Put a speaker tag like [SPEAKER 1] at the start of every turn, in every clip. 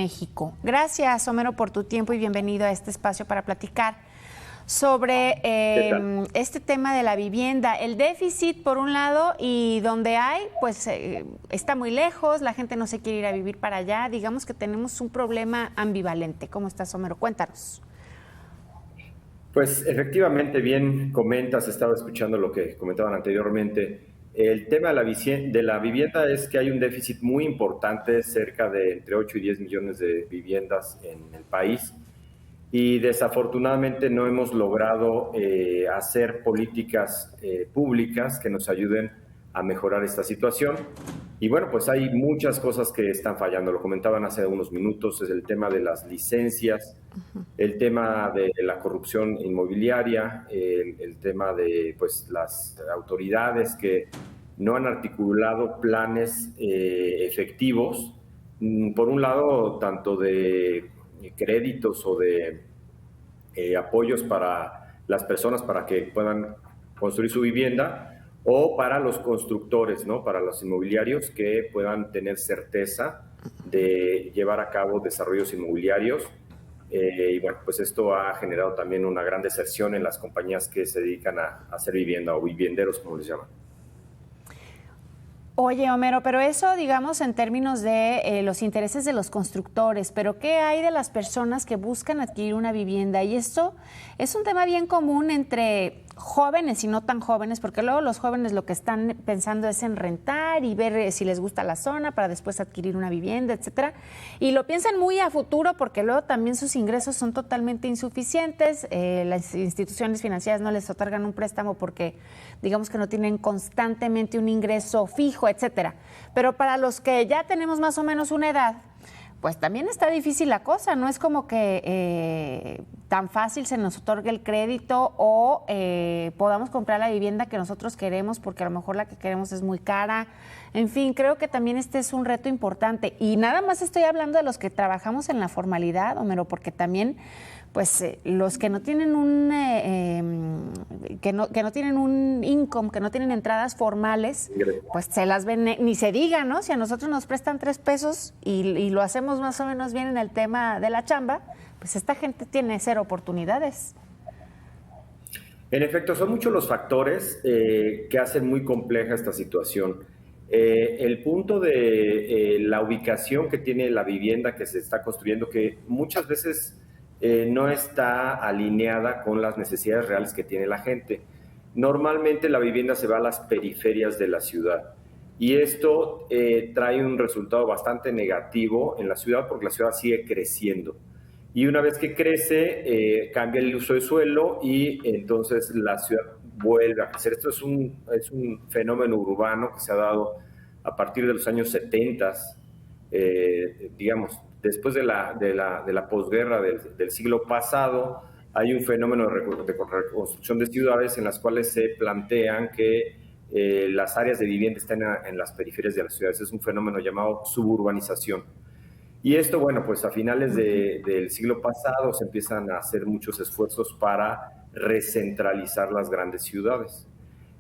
[SPEAKER 1] México. Gracias, Homero, por tu tiempo y bienvenido a este espacio para platicar sobre este tema de la vivienda, el déficit por un lado y donde hay, pues está muy lejos, la gente no se quiere ir a vivir para allá, digamos que tenemos un problema ambivalente. ¿Cómo estás, Homero? Cuéntanos.
[SPEAKER 2] Pues efectivamente, bien comentas, estaba escuchando lo que comentaban anteriormente. El tema de la vivienda es que hay un déficit muy importante, cerca de entre 8 y 10 millones de viviendas en el país. Y desafortunadamente no hemos logrado hacer políticas públicas que nos ayuden a mejorar esta situación. Y bueno, pues hay muchas cosas que están fallando. Lo comentaban hace unos minutos, es el tema de las licencias, el tema de la corrupción inmobiliaria, el tema de pues, las autoridades que no han articulado planes efectivos, por un lado, tanto de créditos o de apoyos para las personas para que puedan construir su vivienda, o para los constructores, ¿no? Para los inmobiliarios que puedan tener certeza de llevar a cabo desarrollos inmobiliarios. Y bueno, pues esto ha generado también una gran deserción en las compañías que se dedican a hacer vivienda, o vivienderos, como les llaman.
[SPEAKER 1] Oye, Homero, pero eso, digamos, en términos de los intereses de los constructores, pero ¿qué hay de las personas que buscan adquirir una vivienda? Y esto es un tema bien común entre jóvenes y no tan jóvenes, porque luego los jóvenes lo que están pensando es en rentar y ver si les gusta la zona para después adquirir una vivienda, etcétera. Y lo piensan muy a futuro porque luego también sus ingresos son totalmente insuficientes, las instituciones financieras no les otorgan un préstamo porque digamos que no tienen constantemente un ingreso fijo, etcétera. Pero para los que ya tenemos más o menos una edad, pues también está difícil la cosa, no es como que tan fácil se nos otorgue el crédito o podamos comprar la vivienda que nosotros queremos porque a lo mejor la que queremos es muy cara. En fin, creo que también este es un reto importante. Y nada más estoy hablando de los que trabajamos en la formalidad, Homero, porque también pues los que no tienen que no tienen un income, que no tienen entradas formales, pues se las ven, ni se diga, ¿no? Si a nosotros nos prestan 3 pesos y lo hacemos más o menos bien en el tema de la chamba, pues esta gente tiene 0 oportunidades.
[SPEAKER 2] En efecto, son muchos los factores que hacen muy compleja esta situación. El punto de la ubicación que tiene la vivienda que se está construyendo, que muchas veces no está alineada con las necesidades reales que tiene la gente. Normalmente la vivienda se va a las periferias de la ciudad y esto trae un resultado bastante negativo en la ciudad porque la ciudad sigue creciendo. Y una vez que crece, cambia el uso de suelo y entonces la ciudad vuelve a crecer. Esto es un fenómeno urbano que se ha dado a partir de los años 70, digamos, después de la posguerra del siglo pasado. Hay un fenómeno de reconstrucción de ciudades en las cuales se plantean que las áreas de vivienda están en las periferias de las ciudades. Es un fenómeno llamado suburbanización. Y esto, bueno, pues a finales del siglo pasado se empiezan a hacer muchos esfuerzos para recentralizar las grandes ciudades.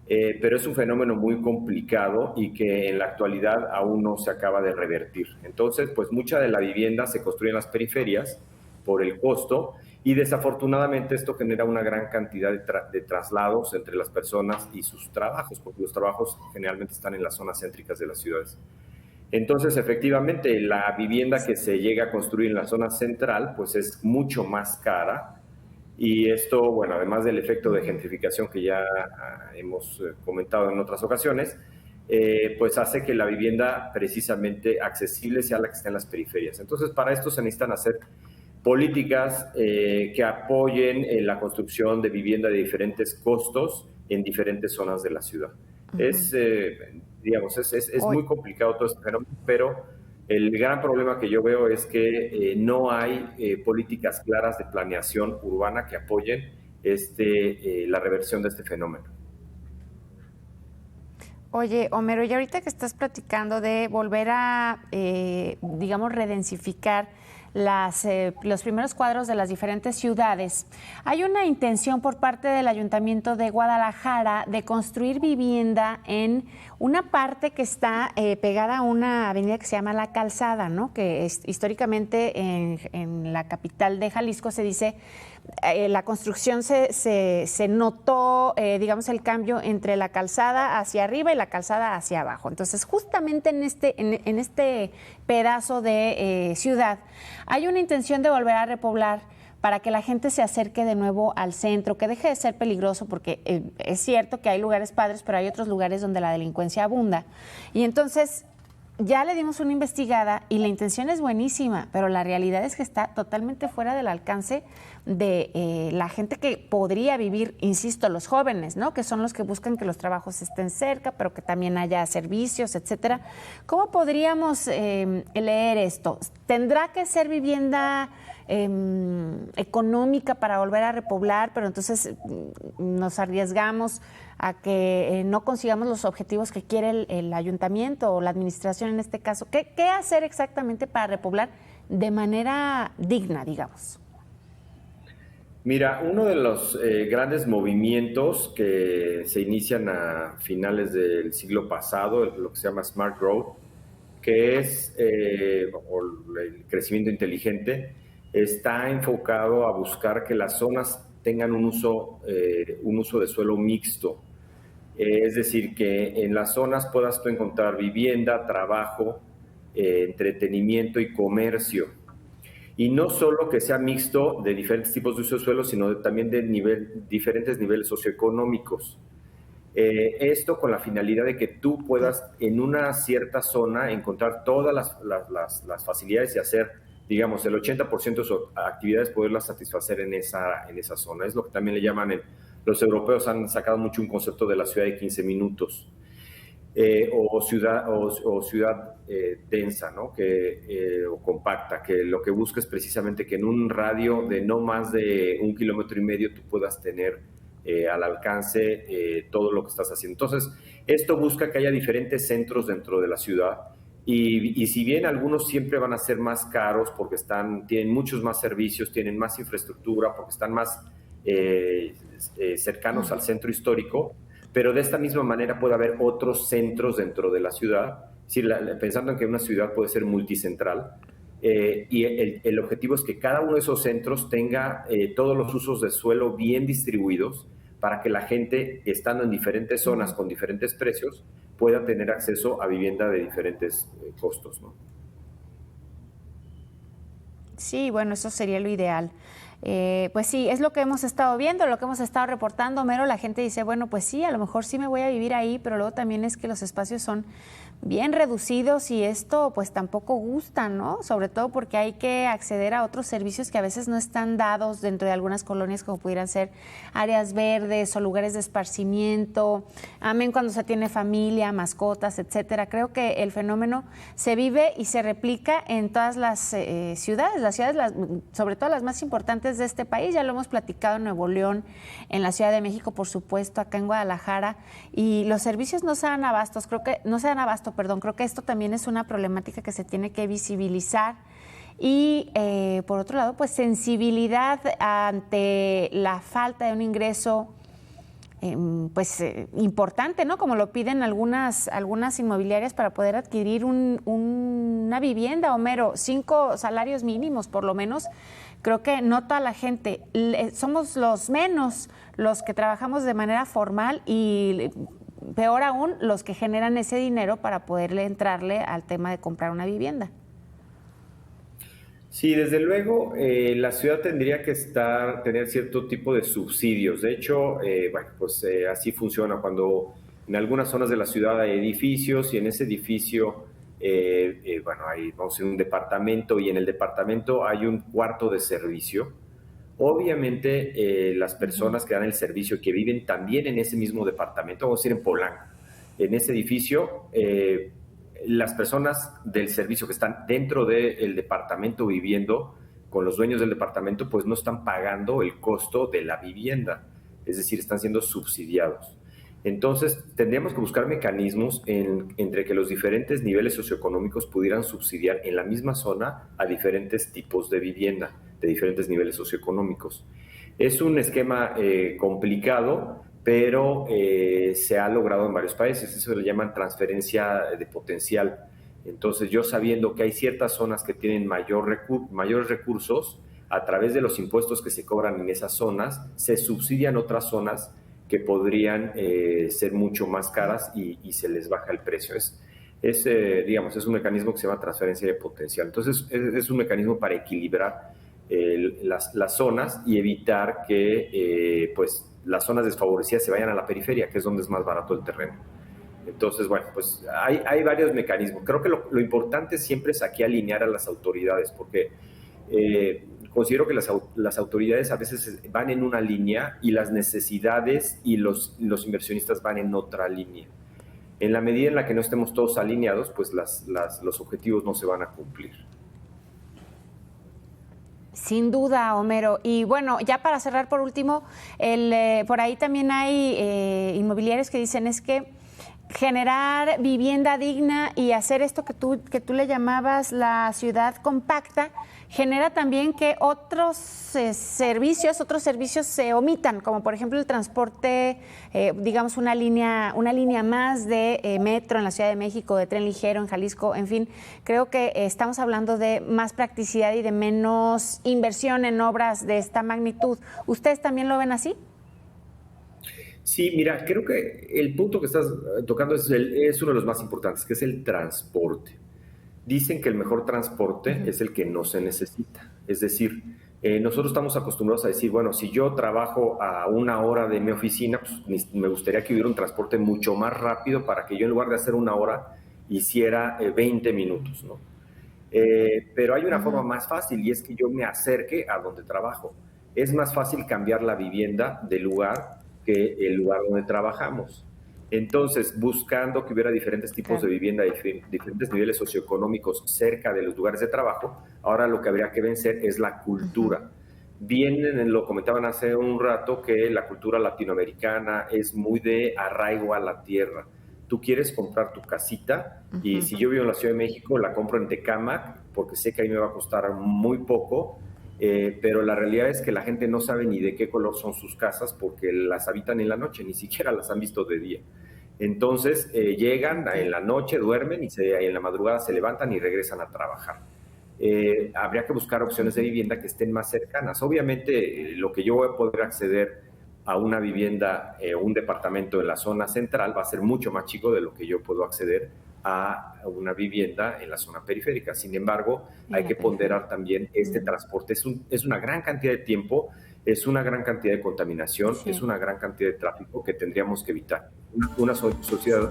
[SPEAKER 2] Pero es un fenómeno muy complicado y que en la actualidad aún no se acaba de revertir. Entonces, pues mucha de la vivienda se construye en las periferias por el costo y desafortunadamente esto genera una gran cantidad de traslados entre las personas y sus trabajos, porque los trabajos generalmente están en las zonas céntricas de las ciudades. Entonces, efectivamente, la vivienda que se llega a construir en la zona central, pues es mucho más cara. Y esto, bueno, además del efecto de gentrificación que ya hemos comentado en otras ocasiones, pues hace que la vivienda precisamente accesible sea la que está en las periferias. Entonces, para esto se necesitan hacer políticas que apoyen la construcción de vivienda de diferentes costos en diferentes zonas de la ciudad. Es, digamos, es muy complicado todo este fenómeno, pero el gran problema que yo veo es que no hay políticas claras de planeación urbana que apoyen la reversión de este fenómeno.
[SPEAKER 1] Oye, Homero, y ahorita que estás platicando de volver a, digamos, redensificar los primeros cuadros de las diferentes ciudades, hay una intención por parte del Ayuntamiento de Guadalajara de construir vivienda en una parte que está pegada a una avenida que se llama La Calzada, ¿no? Que históricamente en la capital de Jalisco se dice, la construcción se notó, digamos, el cambio entre la calzada hacia arriba y la calzada hacia abajo. Entonces, justamente en este pedazo de ciudad hay una intención de volver a repoblar para que la gente se acerque de nuevo al centro, que deje de ser peligroso, porque es cierto que hay lugares padres, pero hay otros lugares donde la delincuencia abunda. Y entonces ya le dimos una investigada y la intención es buenísima, pero la realidad es que está totalmente fuera del alcance de la gente que podría vivir, insisto, los jóvenes, ¿no? Que son los que buscan que los trabajos estén cerca, pero que también haya servicios, etcétera. ¿Cómo podríamos leer esto? ¿Tendrá que ser vivienda económica para volver a repoblar, pero entonces nos arriesgamos a que no consigamos los objetivos que quiere el ayuntamiento o la administración en este caso? ¿Qué hacer exactamente para repoblar de manera digna, digamos?
[SPEAKER 2] Mira, uno de los grandes movimientos que se inician a finales del siglo pasado, lo que se llama Smart Growth, que es el crecimiento inteligente, está enfocado a buscar que las zonas tengan un uso de suelo mixto. Es decir, que en las zonas puedas tú encontrar vivienda, trabajo, entretenimiento y comercio. Y no solo que sea mixto de diferentes tipos de uso de suelo, sino también de diferentes niveles socioeconómicos. Esto con la finalidad de que tú puedas en una cierta zona encontrar todas las facilidades y hacer, digamos, el 80% de sus actividades, poderlas satisfacer en esa zona. Es lo que también le llaman, los europeos han sacado mucho un concepto de la ciudad de 15 minutos. O ciudad densa, ¿no? O compacta, que lo que busca es precisamente que en un radio de no más de 1,5 kilómetros tú puedas tener al alcance todo lo que estás haciendo. Entonces, esto busca que haya diferentes centros dentro de la ciudad y si bien algunos siempre van a ser más caros porque tienen muchos más servicios, tienen más infraestructura, porque están más cercanos al centro histórico, pero de esta misma manera puede haber otros centros dentro de la ciudad, es decir, pensando en que una ciudad puede ser multicentral, y el objetivo es que cada uno de esos centros tenga todos los usos de suelo bien distribuidos para que la gente, estando en diferentes zonas con diferentes precios, pueda tener acceso a vivienda de diferentes costos, ¿no?
[SPEAKER 1] Sí, bueno, eso sería lo ideal. Pues sí, es lo que hemos estado viendo, lo que hemos estado reportando, Homero. La gente dice, bueno, pues sí, a lo mejor sí me voy a vivir ahí, pero luego también es que los espacios son bien reducidos y esto pues tampoco gusta, ¿no? Sobre todo porque hay que acceder a otros servicios que a veces no están dados dentro de algunas colonias, como pudieran ser áreas verdes o lugares de esparcimiento, amén cuando se tiene familia, mascotas, etcétera. Creo que el fenómeno se vive y se replica en todas las ciudades, sobre todo las más importantes de este país. Ya lo hemos platicado en Nuevo León, en la Ciudad de México, por supuesto, acá en Guadalajara, y los servicios no se dan abasto. Creo que esto también es una problemática que se tiene que visibilizar. Y por otro lado, pues sensibilidad ante la falta de un ingreso importante, ¿no? Como lo piden algunas inmobiliarias para poder adquirir una vivienda, Homero, 5 salarios mínimos por lo menos. Creo que no toda la gente, somos los menos los que trabajamos de manera formal y peor aún los que generan ese dinero para poderle entrarle al tema de comprar una vivienda.
[SPEAKER 2] Sí, desde luego, la ciudad tendría que tener cierto tipo de subsidios. De hecho, así funciona cuando en algunas zonas de la ciudad hay edificios y en ese edificio, vamos en un departamento y en el departamento hay un cuarto de servicio. Obviamente, las personas que dan el servicio, que viven también en ese mismo departamento, vamos a decir en Polanco, en ese edificio, las personas del servicio que están dentro del departamento viviendo con los dueños del departamento, pues no están pagando el costo de la vivienda, es decir, están siendo subsidiados. Entonces, tendríamos que buscar mecanismos entre que los diferentes niveles socioeconómicos pudieran subsidiar en la misma zona a diferentes tipos de vivienda, de diferentes niveles socioeconómicos. Es un esquema complicado, pero se ha logrado en varios países. Eso le llaman transferencia de potencial. Entonces, yo sabiendo que hay ciertas zonas que tienen mayores recursos, a través de los impuestos que se cobran en esas zonas, se subsidian otras zonas que podrían ser mucho más caras y se les baja el precio. Digamos, es un mecanismo que se llama transferencia de potencial. Entonces, es un mecanismo para equilibrar las zonas y evitar que pues, las zonas desfavorecidas se vayan a la periferia, que es donde es más barato el terreno. Entonces, bueno, pues hay varios mecanismos. Creo que lo importante siempre es aquí alinear a las autoridades, porque considero que las autoridades a veces van en una línea y las necesidades y los inversionistas van en otra línea. En la medida en la que no estemos todos alineados, pues los objetivos no se van a cumplir.
[SPEAKER 1] Sin duda, Homero. Y bueno, ya para cerrar por último, por ahí también hay inmobiliarios que dicen es que generar vivienda digna y hacer esto que tú le llamabas la ciudad compacta, genera también que otros servicios se omitan, como por ejemplo el transporte, digamos una línea más de metro en la Ciudad de México, de tren ligero en Jalisco, en fin, creo que estamos hablando de más practicidad y de menos inversión en obras de esta magnitud. ¿Ustedes también lo ven así?
[SPEAKER 2] Sí, mira, creo que el punto que estás tocando es uno de los más importantes, que es el transporte. Dicen que el mejor transporte es el que no se necesita. Es decir, nosotros estamos acostumbrados a decir, bueno, si yo trabajo a 1 hora de mi oficina, pues me gustaría que hubiera un transporte mucho más rápido para que yo en lugar de hacer 1 hora hiciera 20 minutos, ¿no? Pero hay una forma más fácil y es que yo me acerque a donde trabajo. Es más fácil cambiar la vivienda de lugar que el lugar donde trabajamos. Entonces, buscando que hubiera diferentes tipos de vivienda, diferentes niveles socioeconómicos cerca de los lugares de trabajo, ahora lo que habría que vencer es la cultura. Bien, lo comentaban hace un rato, que la cultura latinoamericana es muy de arraigo a la tierra. Tú quieres comprar tu casita y si yo vivo en la Ciudad de México, la compro en Tecámac porque sé que ahí me va a costar muy poco. Pero la realidad es que la gente no sabe ni de qué color son sus casas porque las habitan en la noche, ni siquiera las han visto de día. Entonces llegan en la noche, duermen y en la madrugada se levantan y regresan a trabajar. Habría que buscar opciones de vivienda que estén más cercanas. Obviamente lo que yo voy a poder acceder a una vivienda, un departamento en la zona central va a ser mucho más chico de lo que yo puedo acceder a una vivienda en la zona periférica. Sin embargo, hay que ponderar también este transporte. Es una gran cantidad de tiempo, es una gran cantidad de contaminación, es una gran cantidad de tráfico que tendríamos que evitar. Una sociedad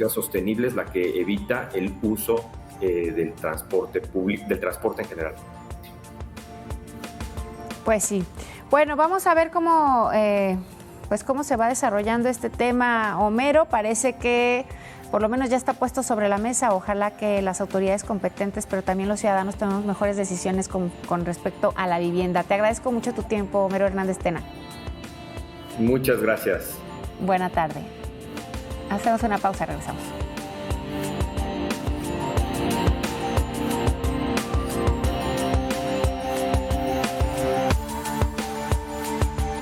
[SPEAKER 2] sostenible es la que evita el uso del transporte público, del transporte en general.
[SPEAKER 1] Pues sí. Bueno, vamos a ver cómo se va desarrollando este tema, Homero. Parece que por lo menos ya está puesto sobre la mesa. Ojalá que las autoridades competentes, pero también los ciudadanos, tomemos mejores decisiones con respecto a la vivienda. Te agradezco mucho tu tiempo, Homero Hernández Tena.
[SPEAKER 2] Muchas gracias.
[SPEAKER 1] Buena tarde. Hacemos una pausa, regresamos.